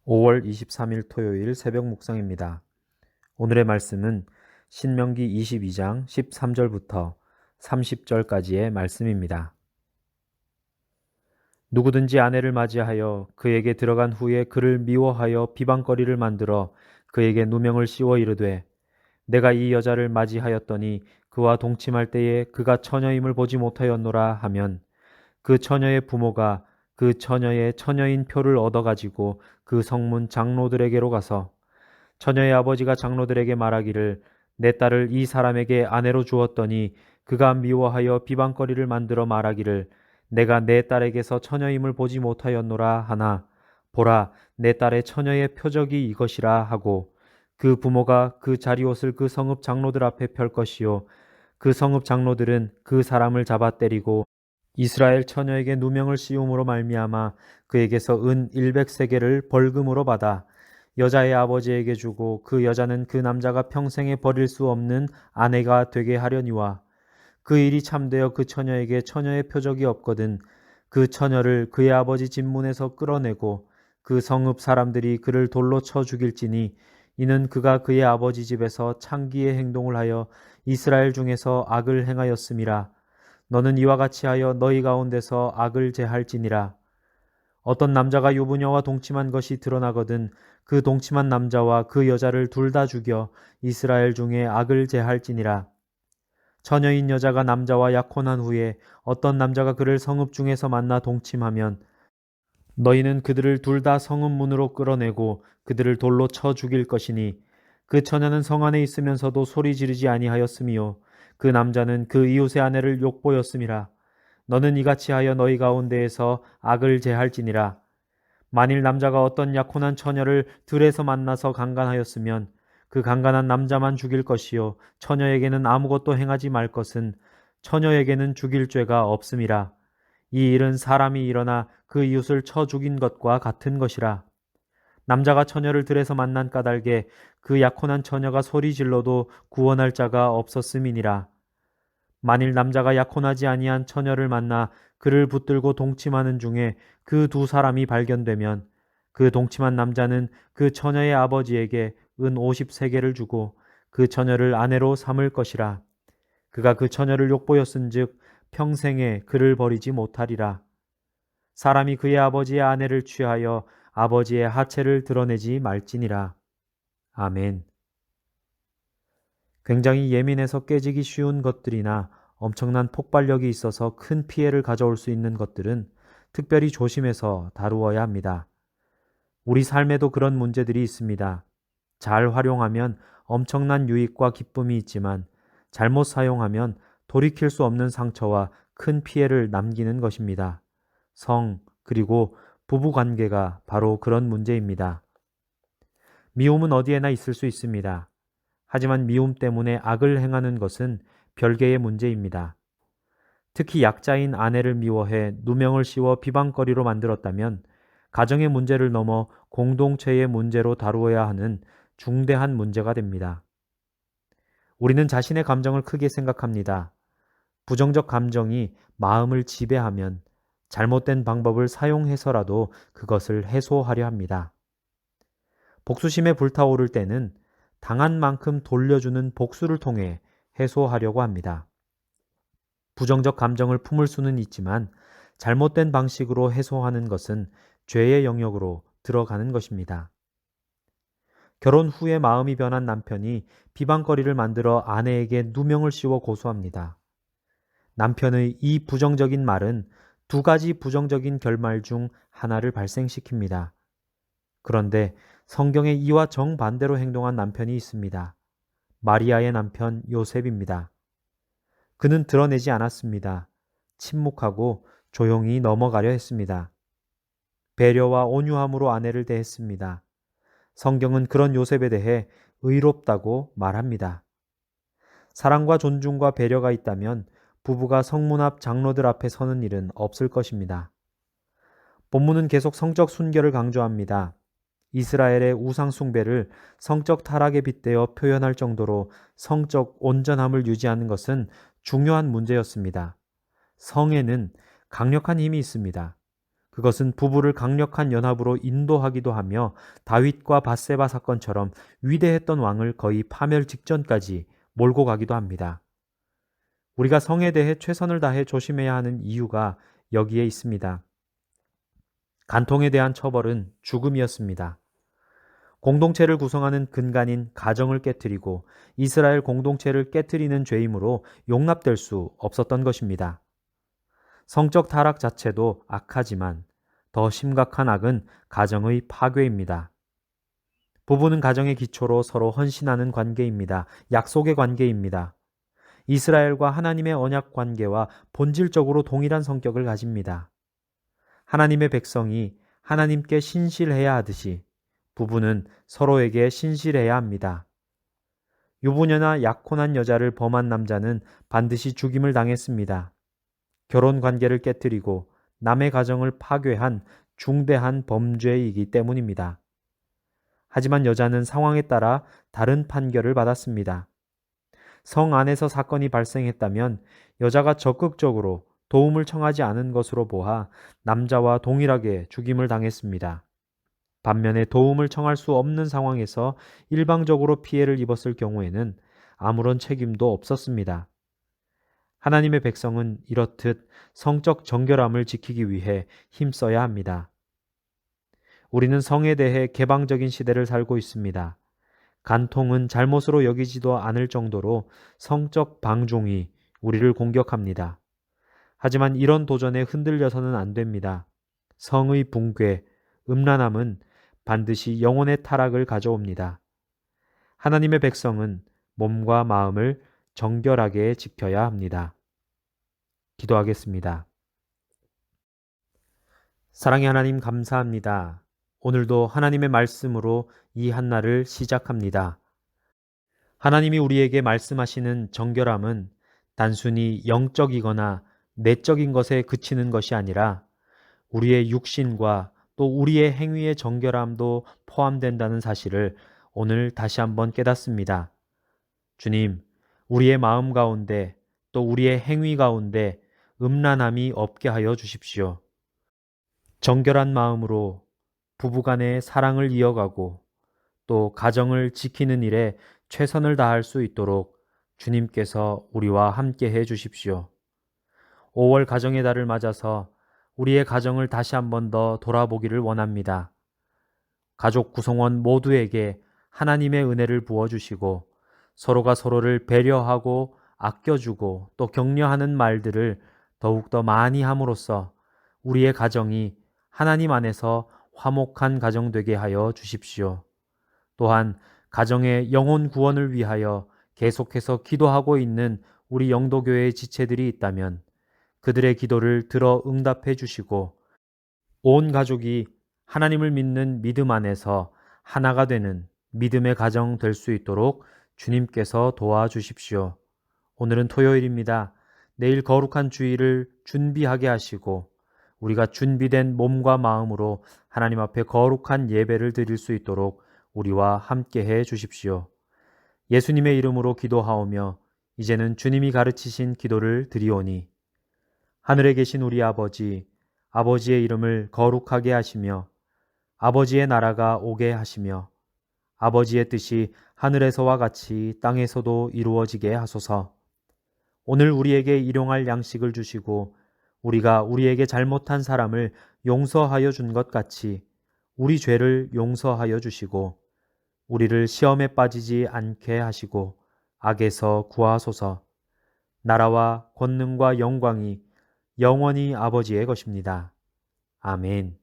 5월 23일 토요일 새벽 묵상입니다. 오늘의 말씀은 신명기 22장 13절부터 30절까지의 말씀입니다. 누구든지 아내를 맞이하여 그에게 들어간 후에 그를 미워하여 비방거리를 만들어 그에게 누명을 씌워 이르되 내가 이 여자를 맞이하였더니 그와 동침할 때에 그가 처녀임을 보지 못하였노라 하면 그 처녀의 부모가 그 처녀의 처녀인 표를 얻어가지고 그 성문 장로들에게로 가서 처녀의 아버지가 장로들에게 말하기를 내 딸을 이 사람에게 아내로 주었더니 그가 미워하여 비방거리를 만들어 말하기를 내가 내 딸에게서 처녀임을 보지 못하였노라 하나 보라 내 딸의 처녀의 표적이 이것이라 하고 그 부모가 그 자리옷을 그 성읍 장로들 앞에 펼 것이요 그 성읍 장로들은 그 사람을 잡아 때리고 이스라엘 처녀에게 누명을 씌움으로 말미암아 그에게서 은 100세겔을 벌금으로 받아 여자의 아버지에게 주고 그 여자는 그 남자가 평생에 버릴 수 없는 아내가 되게 하려니와 그 일이 참되어 그 처녀에게 처녀의 표적이 없거든 그 처녀를 그의 아버지 집 문에서 끌어내고 그 성읍 사람들이 그를 돌로 쳐 죽일지니 이는 그가 그의 아버지 집에서 창기의 행동을 하여 이스라엘 중에서 악을 행하였음이라. 너는 이와 같이 하여 너희 가운데서 악을 제할지니라. 어떤 남자가 유부녀와 동침한 것이 드러나거든 그 동침한 남자와 그 여자를 둘 다 죽여 이스라엘 중에 악을 제할지니라. 처녀인 여자가 남자와 약혼한 후에 어떤 남자가 그를 성읍 중에서 만나 동침하면 너희는 그들을 둘 다 성읍 문으로 끌어내고 그들을 돌로 쳐 죽일 것이니 그 처녀는 성 안에 있으면서도 소리 지르지 아니하였으며 그 남자는 그 이웃의 아내를 욕보였음이라. 너는 이같이 하여 너희 가운데에서 악을 제할지니라. 만일 남자가 어떤 약혼한 처녀를 들에서 만나서 강간하였으면 그 강간한 남자만 죽일 것이요 처녀에게는 아무것도 행하지 말 것은 처녀에게는 죽일 죄가 없음이라. 이 일은 사람이 일어나 그 이웃을 쳐 죽인 것과 같은 것이라. 남자가 처녀를 들에서 만난 까닭에 그 약혼한 처녀가 소리 질러도 구원할 자가 없었음이니라. 만일 남자가 약혼하지 아니한 처녀를 만나 그를 붙들고 동침하는 중에 그 두 사람이 발견되면 그 동침한 남자는 그 처녀의 아버지에게 은 50세겔을 주고 그 처녀를 아내로 삼을 것이라. 그가 그 처녀를 욕보였은즉 평생에 그를 버리지 못하리라. 사람이 그의 아버지의 아내를 취하여 아버지의 하체를 드러내지 말지니라. 아멘. 굉장히 예민해서 깨지기 쉬운 것들이나 엄청난 폭발력이 있어서 큰 피해를 가져올 수 있는 것들은 특별히 조심해서 다루어야 합니다. 우리 삶에도 그런 문제들이 있습니다. 잘 활용하면 엄청난 유익과 기쁨이 있지만 잘못 사용하면 돌이킬 수 없는 상처와 큰 피해를 남기는 것입니다. 그리고 부부 관계가 바로 그런 문제입니다. 미움은 어디에나 있을 수 있습니다. 하지만 미움 때문에 악을 행하는 것은 별개의 문제입니다. 특히 약자인 아내를 미워해 누명을 씌워 비방거리로 만들었다면 가정의 문제를 넘어 공동체의 문제로 다루어야 하는 중대한 문제가 됩니다. 우리는 자신의 감정을 크게 생각합니다. 부정적 감정이 마음을 지배하면 잘못된 방법을 사용해서라도 그것을 해소하려 합니다. 복수심에 불타오를 때는 당한 만큼 돌려주는 복수를 통해 해소하려고 합니다. 부정적 감정을 품을 수는 있지만 잘못된 방식으로 해소하는 것은 죄의 영역으로 들어가는 것입니다. 결혼 후에 마음이 변한 남편이 비방거리를 만들어 아내에게 누명을 씌워 고소합니다. 남편의 이 부정적인 말은 두 가지 부정적인 결말 중 하나를 발생시킵니다. 그런데 성경에 이와 정반대로 행동한 남편이 있습니다. 마리아의 남편 요셉입니다. 그는 드러내지 않았습니다. 침묵하고 조용히 넘어가려 했습니다. 배려와 온유함으로 아내를 대했습니다. 성경은 그런 요셉에 대해 의롭다고 말합니다. 사랑과 존중과 배려가 있다면 부부가 성문 앞 장로들 앞에 서는 일은 없을 것입니다. 본문은 계속 성적 순결을 강조합니다. 이스라엘의 우상 숭배를 성적 타락에 빗대어 표현할 정도로 성적 온전함을 유지하는 것은 중요한 문제였습니다. 성에는 강력한 힘이 있습니다. 그것은 부부를 강력한 연합으로 인도하기도 하며 다윗과 밧세바 사건처럼 위대했던 왕을 거의 파멸 직전까지 몰고 가기도 합니다. 우리가 성에 대해 최선을 다해 조심해야 하는 이유가 여기에 있습니다. 간통에 대한 처벌은 죽음이었습니다. 공동체를 구성하는 근간인 가정을 깨뜨리고 이스라엘 공동체를 깨뜨리는 죄이므로 용납될 수 없었던 것입니다. 성적 타락 자체도 악하지만 더 심각한 악은 가정의 파괴입니다. 부부는 가정의 기초로 서로 헌신하는 관계입니다. 약속의 관계입니다. 이스라엘과 하나님의 언약 관계와 본질적으로 동일한 성격을 가집니다. 하나님의 백성이 하나님께 신실해야 하듯이 부부는 서로에게 신실해야 합니다. 유부녀나 약혼한 여자를 범한 남자는 반드시 죽임을 당했습니다. 결혼 관계를 깨뜨리고 남의 가정을 파괴한 중대한 범죄이기 때문입니다. 하지만 여자는 상황에 따라 다른 판결을 받았습니다. 성 안에서 사건이 발생했다면 여자가 적극적으로 도움을 청하지 않은 것으로 보아 남자와 동일하게 죽임을 당했습니다. 반면에 도움을 청할 수 없는 상황에서 일방적으로 피해를 입었을 경우에는 아무런 책임도 없었습니다. 하나님의 백성은 이렇듯 성적 정결함을 지키기 위해 힘써야 합니다. 우리는 성에 대해 개방적인 시대를 살고 있습니다. 간통은 잘못으로 여기지도 않을 정도로 성적 방종이 우리를 공격합니다. 하지만 이런 도전에 흔들려서는 안 됩니다. 성의 붕괴, 음란함은 반드시 영혼의 타락을 가져옵니다. 하나님의 백성은 몸과 마음을 정결하게 지켜야 합니다. 기도하겠습니다. 사랑의 하나님 감사합니다. 오늘도 하나님의 말씀으로 이 한날을 시작합니다. 하나님이 우리에게 말씀하시는 정결함은 단순히 영적이거나 내적인 것에 그치는 것이 아니라 우리의 육신과 또 우리의 행위의 정결함도 포함된다는 사실을 오늘 다시 한번 깨닫습니다. 주님, 우리의 마음 가운데 또 우리의 행위 가운데 음란함이 없게 하여 주십시오. 정결한 마음으로 부부간의 사랑을 이어가고 또 가정을 지키는 일에 최선을 다할 수 있도록 주님께서 우리와 함께 해 주십시오. 5월 가정의 달을 맞아서 우리의 가정을 다시 한 번 더 돌아보기를 원합니다. 가족 구성원 모두에게 하나님의 은혜를 부어주시고 서로가 서로를 배려하고 아껴주고 또 격려하는 말들을 더욱더 많이 함으로써 우리의 가정이 하나님 안에서 화목한 가정 되게 하여 주십시오. 또한 가정의 영혼 구원을 위하여 계속해서 기도하고 있는 우리 영도교회의 지체들이 있다면 그들의 기도를 들어 응답해 주시고 온 가족이 하나님을 믿는 믿음 안에서 하나가 되는 믿음의 가정 될 수 있도록 주님께서 도와주십시오. 오늘은 토요일입니다. 내일 거룩한 주일을 준비하게 하시고 우리가 준비된 몸과 마음으로 하나님 앞에 거룩한 예배를 드릴 수 있도록 우리와 함께 해 주십시오. 예수님의 이름으로 기도하오며 이제는 주님이 가르치신 기도를 드리오니 하늘에 계신 우리 아버지, 아버지의 이름을 거룩하게 하시며 아버지의 나라가 오게 하시며 아버지의 뜻이 하늘에서와 같이 땅에서도 이루어지게 하소서. 오늘 우리에게 일용할 양식을 주시고 우리가 우리에게 잘못한 사람을 용서하여 준 것 같이 우리 죄를 용서하여 주시고 우리를 시험에 빠지지 않게 하시고 악에서 구하소서. 나라와 권능과 영광이 영원히 아버지의 것입니다. 아멘.